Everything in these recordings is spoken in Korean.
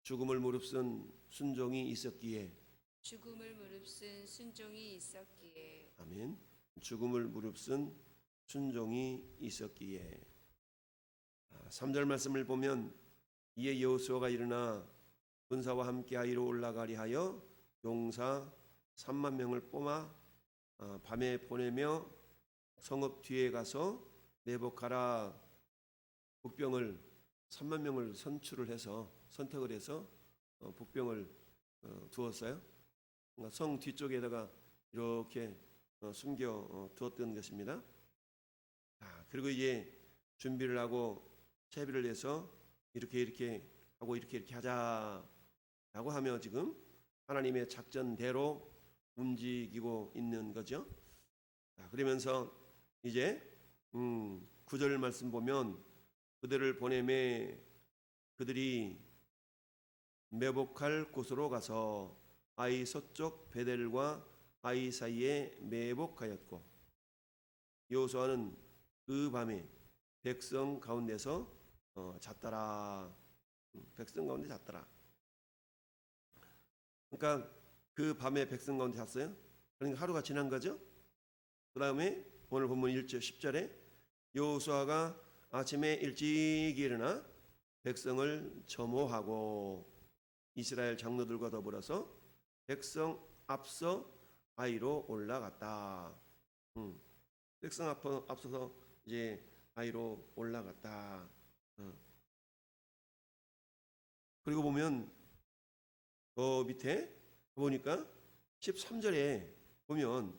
죽음을 무릅쓴 순종이 있었기에. 죽음을 무릅쓴 순종이 있었기에. 아멘. 죽음을 무릅쓴 순종이 있었기에. 3절 말씀을 보면 이에 여호수아가 일어나 군사와 함께 아이로 올라가리 하여 용사 3만 명을 뽑아 밤에 보내며 성읍 뒤에 가서 매복하라. 복병을 3만 명을 선택을 해서 복병을 두었어요. 그러니까 성 뒤쪽에다가 이렇게 숨겨 두었던 것입니다. 그리고 이제 준비를 하고 채비를 해서 이렇게 하고 이렇게 하자라고 하며 지금 하나님의 작전대로 움직이고 있는 거죠. 그러면서 이제 9절 말씀 보면 그들을 보내매 그들이 매복할 곳으로 가서 아이 서쪽 베델과 아이 사이에 매복하였고 여호수아는 그 밤에 백성 가운데서 잤더라. 백성 가운데 잤더라. 그러니까 그 밤에 백성 가운데 잤어요. 그러니까 하루가 지난 거죠. 그 다음에 오늘 본문 1절 10절에 여호수아가 아침에 일찍 일어나 백성을 점호하고 이스라엘 장로들과 더불어서 백성 앞서 아이로 올라갔다. 백성 앞서서 이제 아이로 올라갔다. 그리고 보면 그 밑에 보니까 13절에 보면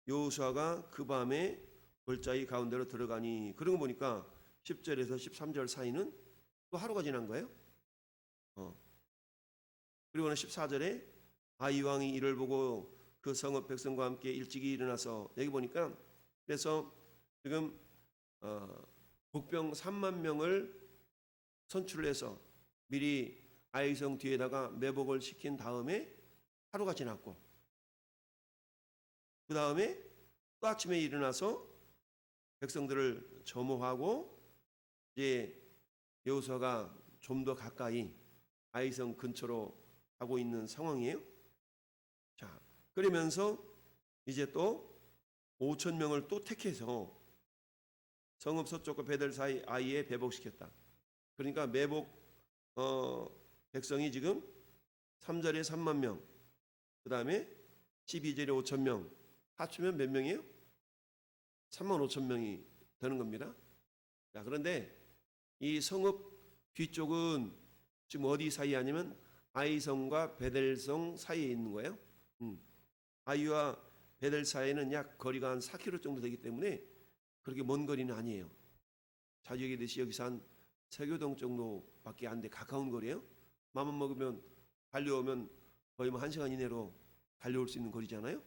여호수아가 그 밤에 골짜기 가운데로 들어가니, 그런 거 보니까 10절에서 13절 사이는 또 하루가 지난 거예요. 그리고는 14절에 아이 왕이 이를 보고 그 성읍 백성과 함께 일찍이 일어나서, 여기 보니까 그래서 지금 복병 3만 명을 선출해서 미리 아이성 뒤에다가 매복을 시킨 다음에 하루가 지났고, 그 다음에 또 아침에 일어나서 백성들을 점호하고 이제 여호수아가 좀 더 가까이 아이성 근처로 가고 있는 상황이에요. 자, 그러면서 이제 또 5천 명을 또 택해서 성읍 서쪽과 베델 사이 아이에 배복시켰다. 그러니까 매복 백성이 지금 3절에 3만 명, 그 다음에 12절에 5천 명, 합치면 몇 명이에요? 3만 5천 명이 되는 겁니다. 자, 그런데 이 성읍 뒤쪽은 지금 어디 사이에 아니면 아이성과 베델성 사이에 있는 거예요. 아이와 베델 사이에는 약 거리가 한 4km 정도 되기 때문에 그렇게 먼 거리는 아니에요. 자주 얘기했듯이 여기서 한 세교동 정도밖에 안 돼 가까운 거리예요. 마음 먹으면 달려오면 거의 뭐 1시간 이내로 달려올 수 있는 거리잖아요.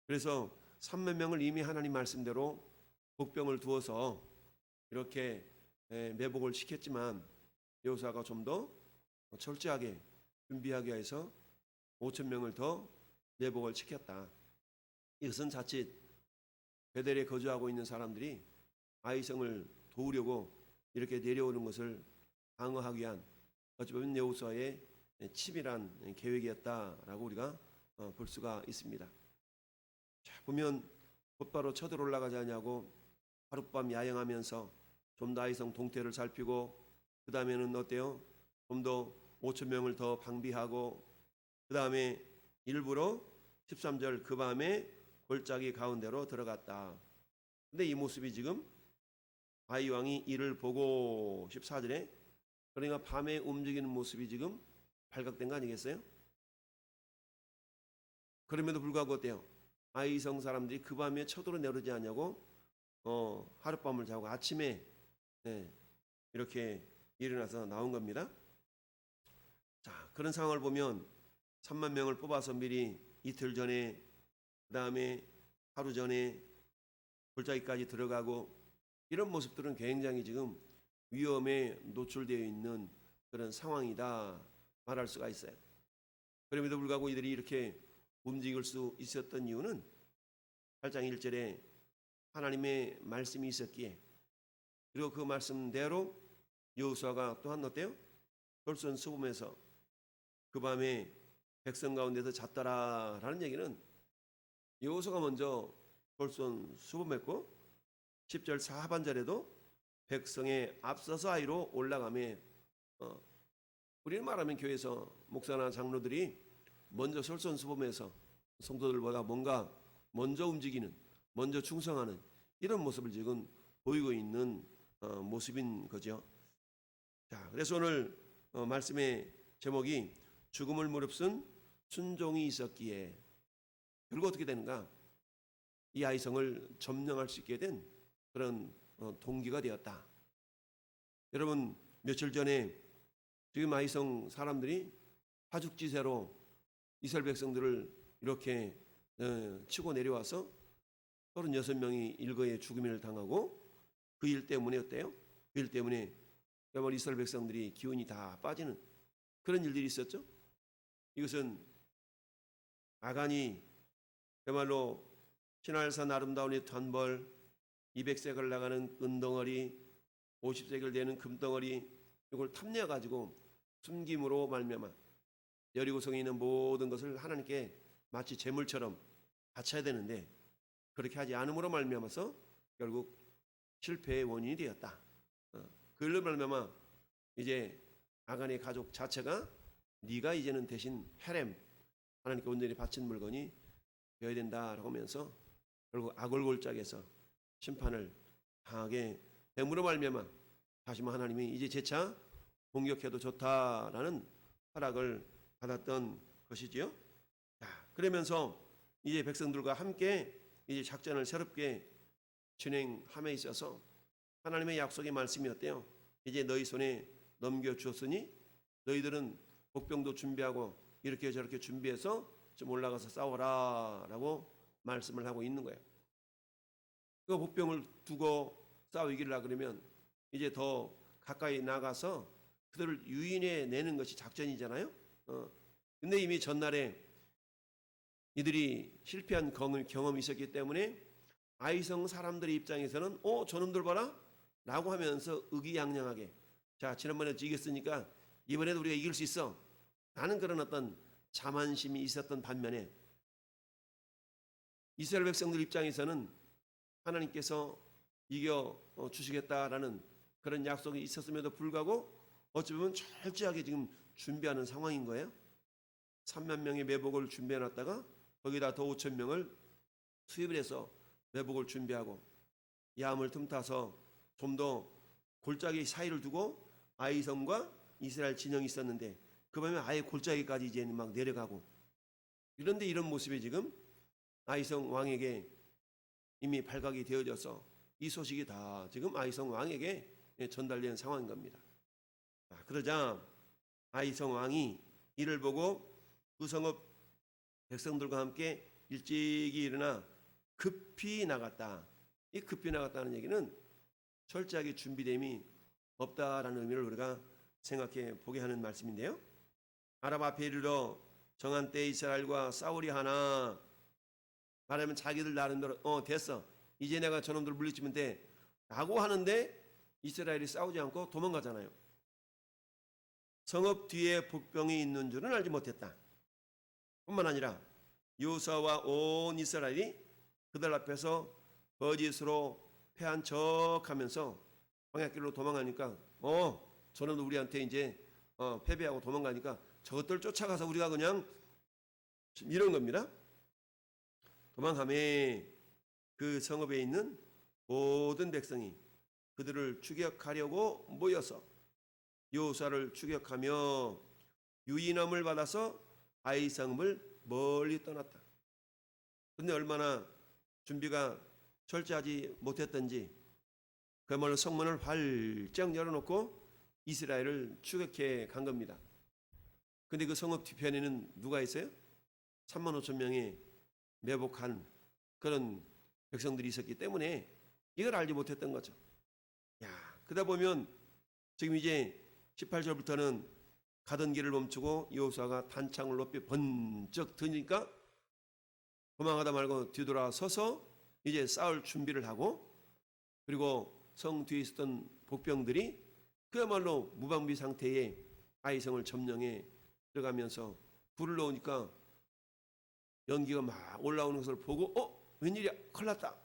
그래서 3만 명을 이미 하나님 말씀대로 복병을 두어서 이렇게 매복을 시켰지만 여호수아가 좀 더 철저하게 준비하기 위해서 5천 명을 더 매복을 시켰다. 이것은 자칫 베델에 거주하고 있는 사람들이 아이성을 도우려고 이렇게 내려오는 것을 방어하기 위한 어찌 보면 여호수아의 치밀한 계획이었다라고 우리가 볼 수가 있습니다. 자, 보면 곧바로 쳐들어 올라가지 않냐고 하룻밤 야영하면서 좀 더 아이성 동태를 살피고, 그 다음에는 어때요? 좀 더 5천 명을 더 방비하고, 그 다음에 일부러 13절 그 밤에 골짜기 가운데로 들어갔다. 근데 이 모습이 지금 아이 왕이 이를 보고 14절에, 그러니까 밤에 움직이는 모습이 지금 발각된 거 아니겠어요? 그럼에도 불구하고 어때요? 아이성 사람들이 그 밤에 쳐들어 내려오지 않냐고 하룻밤을 자고 아침에 이렇게 일어나서 나온 겁니다. 자, 그런 상황을 보면 3만 명을 뽑아서 미리 이틀 전에, 그 다음에 하루 전에 골짜기까지 들어가고, 이런 모습들은 굉장히 지금 위험에 노출되어 있는 그런 상황이다 말할 수가 있어요. 그럼에도 불구하고 이들이 이렇게 움직일 수 있었던 이유는 8장 1절에 하나님의 말씀이 있었기에, 그리고 그 말씀대로 여호수아가 또한 어때요? 솔선수범해서 그 밤에 백성 가운데서 잤더라라는 얘기는 여호수아가 먼저 솔선수범했고 10절 하반절에도 백성의 앞서서 아이로 올라가며 우리는 말하면 교회에서 목사나 장로들이 먼저 솔선수범해서 성도들보다 뭔가 먼저 움직이는, 먼저 충성하는 이런 모습을 지금 보이고 있는 모습인 거죠. 자, 그래서 오늘 말씀의 제목이 죽음을 무릅쓴 순종이 있었기에, 결국 어떻게 되는가? 이 아이성을 점령할 수 있게 된 그런 동기가 되었다. 여러분, 며칠 전에 지금 아이성 사람들이 파죽지세로 이스라엘 백성들을 이렇게 치고 내려와서 36명이 일거에 죽음을 당하고 그 일 때문에 어때요? 그 일 때문에 그야말로 이스라엘 백성들이 기운이 다 빠지는 그런 일들이 있었죠. 이것은 아간이 그야말로 신할산 아름다운 이 단벌 200세겔 나가는 은덩어리 50세겔 되는 금덩어리 이걸 탐내어 가지고 숨김으로 말미암아 여리고성에 있는 모든 것을 하나님께 마치 재물처럼 바쳐야 되는데 그렇게 하지 않음으로 말미암아서 결국 실패의 원인이 되었다. 그걸로 말미암아 이제 아간의 가족 자체가 네가 이제는 대신 헤렘 하나님께 온전히 바친 물건이 되어야 된다라고 하면서 결국 아골골짝에서 심판을 당하게 됨으로 말미암아 다시 하나님이 이제 재차 공격해도 좋다라는 허락을 받았던 것이지요. 자, 그러면서 이제 백성들과 함께 이제 작전을 새롭게 진행함에 있어서 하나님의 약속의 말씀이 어때요? 이제 너희 손에 넘겨주었으니 너희들은 복병도 준비하고 이렇게 저렇게 준비해서 좀 올라가서 싸워라라고 말씀을 하고 있는 거예요. 그 복병을 두고 싸우기를 그러면 이제 더 가까이 나가서 그들을 유인해 내는 것이 작전이잖아요. 근데 이미 전날에 이들이 실패한 경험이 있었기 때문에 아이성 사람들의 입장에서는 저놈들 봐라 라고 하면서 의기양양하게 자, 지난번에 이겼으니까 이번에도 우리가 이길 수 있어 라는 그런 어떤 자만심이 있었던 반면에 이스라엘 백성들 입장에서는 하나님께서 이겨 주시겠다라는 그런 약속이 있었음에도 불구하고 어찌 보면 철저하게 지금 준비하는 상황인 거예요. 3만 명의 매복을 준비해 놨다가 거기다 더 5천 명을 투입을 해서 매복을 준비하고 야함을 틈타서 좀 더 골짜기 사이를 두고 아이성과 이스라엘 진영이 있었는데 그 밤에 아예 골짜기까지 이제 막 내려가고 그런데 이런 모습이 지금 아이성 왕에게 이미 발각이 되어져서 이 소식이 다 지금 아이성 왕에게 전달된 상황인 겁니다. 그러자 아이성 왕이 이를 보고 그 성읍 백성들과 함께 일찍이 일어나 급히 나갔다. 이 급히 나갔다는 얘기는 철저하게 준비됨이 없다라는 의미를 우리가 생각해 보게 하는 말씀인데요. 아랍 앞에 이르러 정한 때 이스라엘과 싸우리 하나 말하면 자기들 나름대로 됐어 이제 내가 저놈들 물리치면 돼 라고 하는데 이스라엘이 싸우지 않고 도망가잖아요. 성읍 뒤에 복병이 있는 줄은 알지 못했다. 뿐만 아니라 여호수아와 온 이스라엘이 그들 앞에서 거짓으로 패한 척하면서 광야길로 도망가니까 저놈들 우리한테 이제 패배하고 도망가니까 저것들 쫓아가서 우리가 그냥 이런 겁니다. 도망함에 그 성읍에 있는 모든 백성이 그들을 추격하려고 모여서 여호수아를 추격하며 유인함을 받아서 아이성을 멀리 떠났다. 근데 얼마나 준비가 철저하지 못했던지 그야말로 성문을 활짝 열어놓고 이스라엘을 추격해 간 겁니다. 근데 그 성읍 뒤편에는 누가 있어요? 3만 5천 명의 매복한 그런 백성들이 있었기 때문에 이걸 알지 못했던 거죠. 그러다 보면 지금 이제 18절부터는 가던 길을 멈추고 여호수아가 단창을 높이 번쩍 드니까 도망가다 말고 뒤돌아서서 이제 싸울 준비를 하고 그리고 성 뒤에 있었던 복병들이 그야말로 무방비 상태에 아이성을 점령해 들어가면서 불을 넣으니까 연기가 막 올라오는 것을 보고 웬일이야, 큰일 났다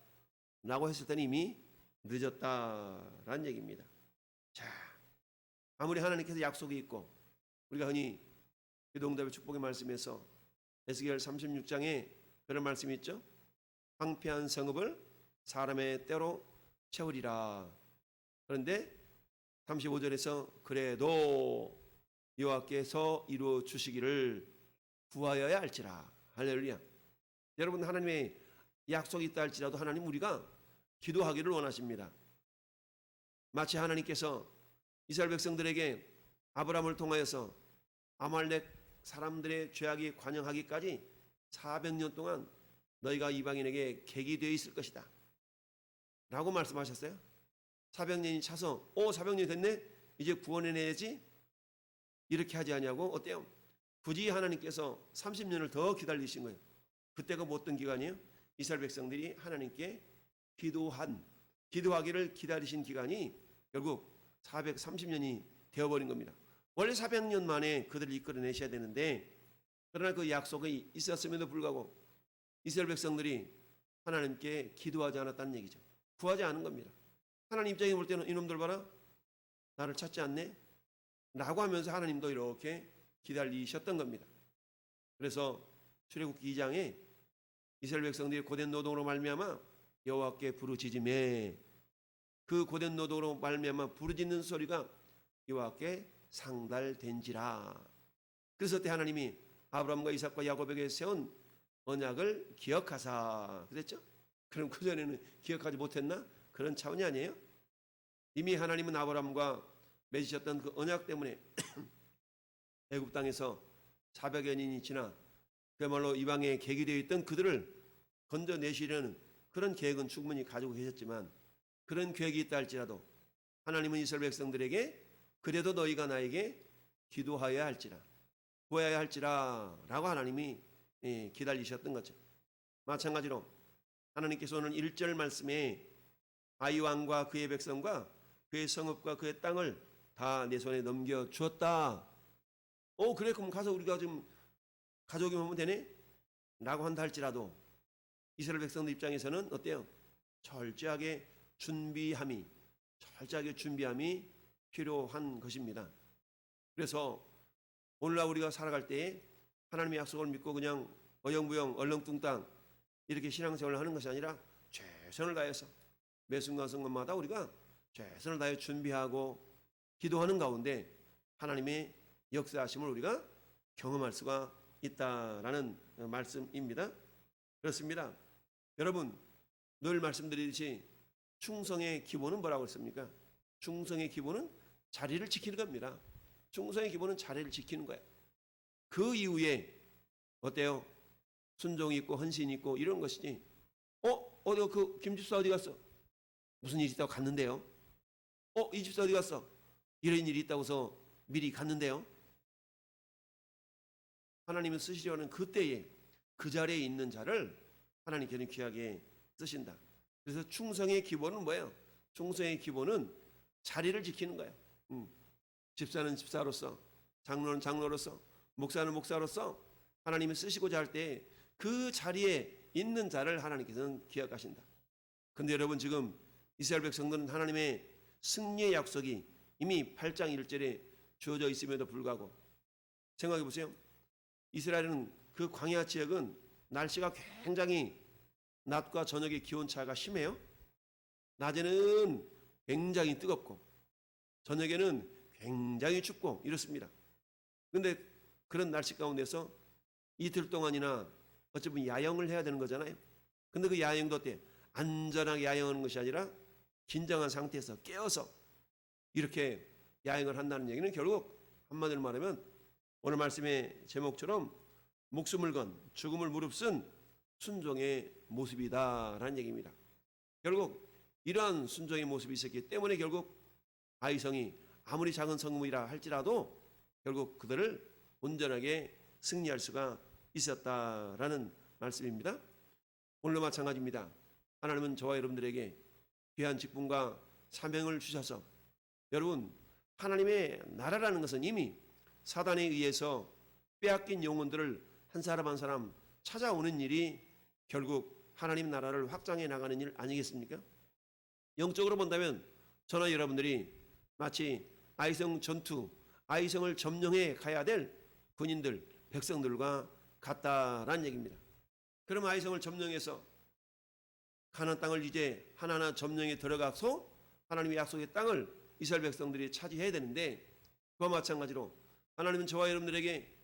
라고 했을 때는 이미 늦었다라는 얘기입니다. 자, 아무리 하나님께서 약속이 있고 우리가 흔히 기도응답의 축복의 말씀에서 에스겔 36장에 그런 말씀이 있죠. 황폐한 성읍을 사람의 때로 채우리라. 그런데 35절에서 그래도 여호와께서 이루어 주시기를 구하여야 할지라. 할렐루야. 여러분, 하나님의 약속이 있다 할지라도 하나님 우리가 기도하기를 원하십니다. 마치 하나님께서 이스라엘 백성들에게 아브라함을 통하여서 아말렉 사람들의 죄악이 관영하기까지 400년 동안 너희가 이방인에게 객이 되어 있을 것이다 라고 말씀하셨어요. 400년이 차서 400년이 됐네, 이제 구원해내야지, 이렇게 하지 않냐고. 어때요? 굳이 하나님께서 30년을 더 기다리신 거예요. 그때가 뭐 어떤 기간이에요? 이스라엘 백성들이 하나님께 기도하기를 기다리신 기간이 결국 430년이 되어버린 겁니다. 원래 400년 만에 그들을 이끌어내셔야 되는데, 그러나 그 약속이 있었음에도 불구하고 이스라엘 백성들이 하나님께 기도하지 않았다는 얘기죠. 구하지 않은 겁니다. 하나님 입장에 볼 때는 이놈들 봐라, 나를 찾지 않네 라고 하면서 하나님도 이렇게 기다리셨던 겁니다. 그래서 출애굽기 2장에 이스라엘 백성들이 고된 노동으로 말미암아 여호와께 부르짖음에, 그 고된 노동으로 말미암아 부르짖는 소리가 여호와께 상달된지라. 그래서 그때 하나님이 아브라함과 이삭과 야곱에게 세운 언약을 기억하사 그랬죠. 그럼 그전에는 기억하지 못했나? 그런 차원이 아니에요. 이미 하나님은 아브라함과 맺으셨던 그 언약 때문에 애굽 땅에서 400여 년이 지나 그야말로 이방에 객이 되어 있던 그들을 건져내시려는 그런 계획은 충분히 가지고 계셨지만, 그런 계획이 있다 할지라도 하나님은 이스라엘 백성들에게 그래도 너희가 나에게 기도하여야 할지라, 구해야 할지라 라고 하나님이 기다리셨던 거죠. 마찬가지로 하나님께서 오늘 1절 말씀에 아이 왕과 그의 백성과 그의 성읍과 그의 땅을 다 내 손에 넘겨 주었다. 그래, 그럼 가서 우리가 좀 가져오기만 하면 되네 라고 한다 할지라도 이스라엘 백성들 입장에서는 어때요? 철저하게 준비함이 필요한 것입니다. 그래서 오늘날 우리가 살아갈 때에 하나님의 약속을 믿고 그냥 어영부영 얼렁뚱땅 이렇게 신앙생활을 하는 것이 아니라 최선을 다해서 매 순간순간마다 우리가 최선을 다해 준비하고 기도하는 가운데 하나님의 역사하심을 우리가 경험할 수가 있다라는 말씀입니다. 그렇습니다. 여러분, 늘 말씀드리듯이 충성의 기본은 뭐라고 했습니까? 충성의 기본은 자리를 지키는 겁니다. 충성의 기본은 자리를 지키는 거예요. 그 이후에 어때요? 순종이 있고 헌신이 있고 이런 것이지. 어디 그 김집사 어디 갔어? 무슨 일이 있다고 갔는데요? 이 집사 어디 갔어? 이런 일이 있다고서 미리 갔는데요? 하나님은 쓰시려는 그때에 그 자리에 있는 자를 하나님께는 귀하게 쓰신다. 그래서 충성의 기본은 뭐예요? 충성의 기본은 자리를 지키는 거예요. 집사는 집사로서, 장로는 장로로서, 목사는 목사로서 하나님이 쓰시고자 할 때 그 자리에 있는 자를 하나님께서는 기억하신다. 근데 여러분, 지금 이스라엘 백성들은 하나님의 승리의 약속이 이미 8장 1절에 주어져 있음에도 불구하고 생각해 보세요. 이스라엘은 그 광야 지역은 날씨가 굉장히 낮과 저녁의 기온차가 심해요. 낮에는 굉장히 뜨겁고 저녁에는 굉장히 춥고 이렇습니다. 그런데 그런 날씨 가운데서 이틀 동안이나 어찌 보면 야영을 해야 되는 거잖아요. 근데 그 야영도 어때? 안전하게 야영하는 것이 아니라 긴장한 상태에서 깨어서 이렇게 야영을 한다는 얘기는 결국 한마디로 말하면 오늘 말씀의 제목처럼 목숨을 건 죽음을 무릅쓴 순종의 모습이다라는 얘기입니다. 결국 이러한 순종의 모습이 있었기 때문에 결국 아이성이 아무리 작은 성읍이라 할지라도 결국 그들을 온전하게 승리할 수가 있었다라는 말씀입니다. 오늘도 마찬가지입니다. 하나님은 저와 여러분들에게 귀한 직분과 사명을 주셔서 여러분, 하나님의 나라라는 것은 이미 사단에 의해서 빼앗긴 영혼들을 한 사람 한 사람 찾아오는 일이 결국 하나님 나라를 확장해 나가는 일 아니겠습니까? 영적으로 본다면 저나 여러분들이 마치 아이성 전투, 아이성을 점령해 가야 될 군인들, 백성들과 같다라는 얘기입니다. 그럼 아이성을 점령해서 가나안 땅을 이제 하나하나 점령해 들어가서 하나님의 약속의 땅을 이스라엘 백성들이 차지해야 되는데, 그와 마찬가지로 하나님은 저와 여러분들에게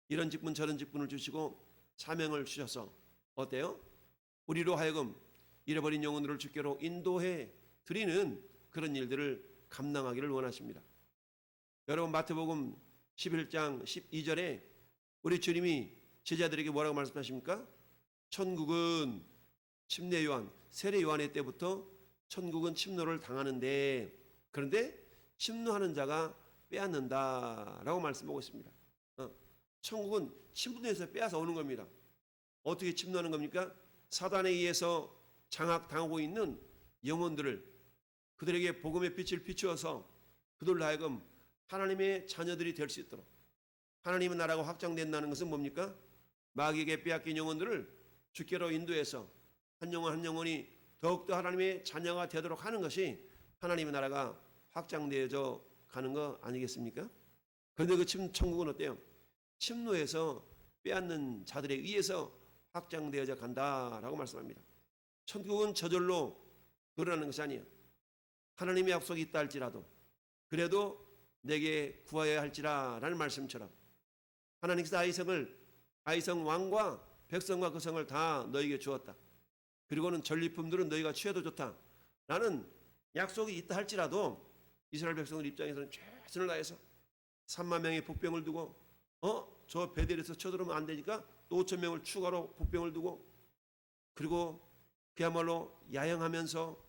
이런 직분 저런 직분을 주시고 사명을 주셔서 어때요? 우리로 하여금 잃어버린 영혼들을 주께로 인도해 드리는 그런 일들을 감당하기를 원하십니다. 여러분, 마태복음 11장 12절에 우리 주님이 제자들에게 뭐라고 말씀하십니까? 천국은 침례 요한, 세례 요한의 때부터 천국은 침노를 당하는데, 그런데 침노하는 자가 빼앗는다라고 말씀하고 있습니다. 천국은 침노에서 빼앗아 오는 겁니다. 어떻게 침노하는 겁니까? 사단에 의해서 장악당하고 있는 영혼들을, 그들에게 복음의 빛을 비추어서 그들로 하여금 하나님의 자녀들이 될 수 있도록, 하나님의 나라가 확장된다는 것은 뭡니까? 마귀에게 빼앗긴 영혼들을 주께로 인도해서 한 영혼 한 영혼이 더욱더 하나님의 자녀가 되도록 하는 것이 하나님의 나라가 확장되어져 가는 거 아니겠습니까? 그런데 그 천국은 어때요? 침노에서 빼앗는 자들에 의해서 확장되어져 간다라고 말씀합니다. 천국은 저절로 늘어나는 것이 아니에요. 하나님의 약속이 있다 할지라도 그래도 내게 구하여야 할지라라는 말씀처럼 하나님께서 아이성 왕과 백성과 그 성을 다 너에게 주었다. 그리고는 전리품들은 너희가 취해도 좋다. 라는 약속이 있다 할지라도 이스라엘 백성들 입장에서는 최선을 다해서 3만 명의 복병을 두고 저 베델에서 쳐들어오면 안 되니까 또 5천 명을 추가로 복병을 두고, 그리고 그야말로 야영하면서,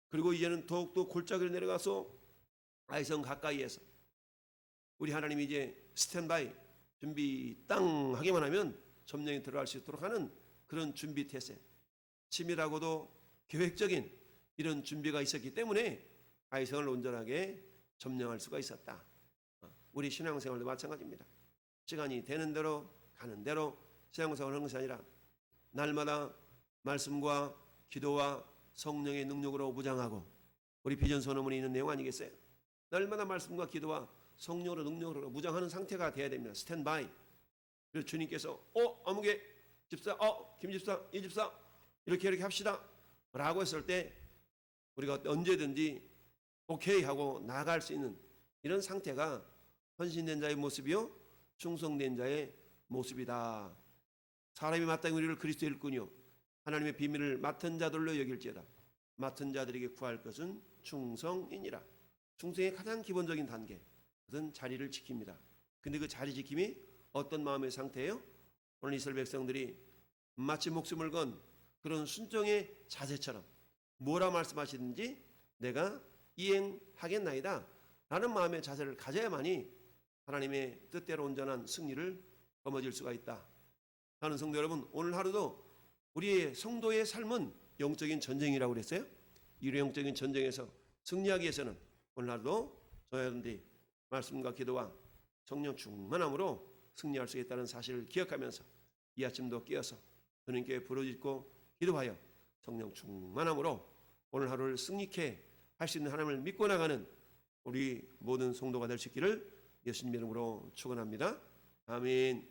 그리고 이제는 더욱더 골짜기를 내려가서 아이성 가까이에서 우리 하나님이 이제 스탠바이 준비 땅 하기만 하면 점령에 들어갈 수 있도록 하는 그런 준비 태세, 치밀하고도 계획적인 이런 준비가 있었기 때문에 아이성을 온전하게 점령할 수가 있었다. 우리 신앙생활도 마찬가지입니다. 시간이 되는 대로 가는 대로 신앙생활을 하는 것이 아니라 날마다 말씀과 기도와 성령의 능력으로 무장하고, 우리 비전 선언문에 있는 내용 아니겠어요? 날마다 말씀과 기도와 성령으로 능력으로 무장하는 상태가 돼야 됩니다. 스탠바이. 그래서 주님께서 어묵의 집사, 김 집사, 이 집사 이렇게 합시다 라고 했을 때 우리가 언제든지 오케이 하고 나아갈 수 있는 이런 상태가 헌신된 자의 모습이요 충성된 자의 모습이다. 사람이 마땅히 우리를 그리스도의 일꾼이요 하나님의 비밀을 맡은 자들로 여길지어다. 맡은 자들에게 구할 것은 충성이니라. 충성의 가장 기본적인 단계, 그것은 자리를 지킵니다. 근데 그 자리 지킴이 어떤 마음의 상태예요? 오늘 이스라엘 백성들이 마치 목숨을 건 그런 순종의 자세처럼 뭐라 말씀하시든지 내가 이행하겠나이다 라는 마음의 자세를 가져야만이 하나님의 뜻대로 온전한 승리를 거머쥘 수가 있다. 하는 성도 여러분, 오늘 하루도 우리의 성도의 삶은 영적인 전쟁이라고 그랬어요. 이 영적인 전쟁에서 승리하기 위해서는 오늘 하루도 저희 여러분들이 말씀과 기도와 성령 충만함으로 승리할 수 있다는 사실을 기억하면서 이 아침도 깨어서 주님께 부르짖고 기도하여 성령 충만함으로 오늘 하루를 승리케 할 수 있는 하나님을 믿고 나가는 우리 모든 성도가 될 수 있기를 예수님 이름으로 축원합니다. 아멘.